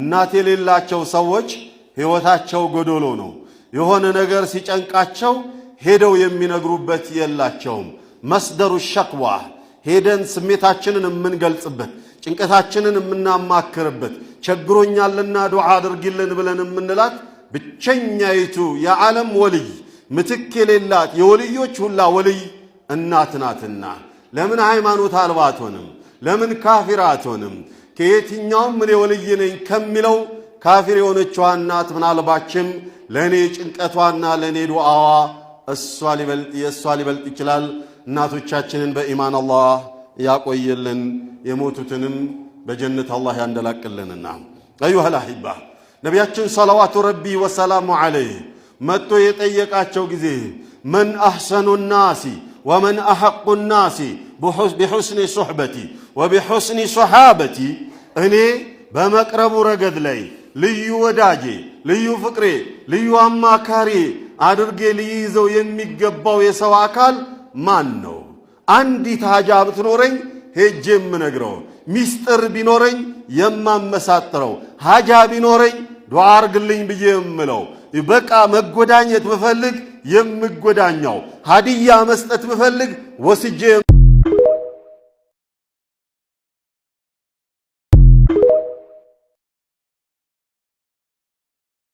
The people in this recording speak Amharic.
እናት የሌላቸው ሰዎች ህይወታቸው ጎዶሎ ነው። የሆነ ነገር ሲጨንቃቸው ሄደው የሚነግሩበት የላቸውም። መስደሩ ሸክዋ ሄደን ስሜታችንን የምንገልጽበት ጭንቀታችንን የምናማክርበት ቸግሮኛልና ዱዓ አድርጊልን ብለን የምንላት ብቸኛይቱ የዓለም ወልይ ምትክ የሌላት የወልዮች ሁላ ወልይ እናት ናትና ለምን ሃይማኖት አልባ አትሆንም? ለምን ካፊር አትሆንም? ከየትኛውም እኔ ወልይ ነኝ ከሚለው ካፊር የሆነችዋ እናት ምናልባችም ለኔ ጭንቀቷና ለኔ ዱዓዋ የእሷ ሊበልጥ ይችላል። እናቶቻችንን በኢማን አላህ ያቆየልን፣ የሞቱትንም በጀነት አላህ ያንደላቅልንና አዩሃል አሂባ ነቢያችን ሰለዋቱ ረቢ ወሰላሙ ዐለይህ መጥቶ የጠየቃቸው ጊዜ መን አሕሰኑ ናሲ ወመን አሐቁ ናሲ ቢሑስኒ ሱሕበቲ ወቢሑስኒ ሶሓበቲ እኔ በመቅረቡ ረገድ ላይ ልዩ ወዳጄ፣ ልዩ ፍቅሬ፣ ልዩ አማካሪ አድርጌ ልይዘው የሚገባው የሰው አካል ማን ነው? አንዲት ሀጃ ብትኖረኝ ሄጄ የምነግረው፣ ሚስጥር ቢኖረኝ የማመሳጥረው፣ ሀጃ ቢኖረኝ ዱዓ አርግልኝ ብዬ የምለው፣ በቃ መጎዳኘት ብፈልግ የምጎዳኛው፣ ሀዲያ መስጠት ብፈልግ ወስጄ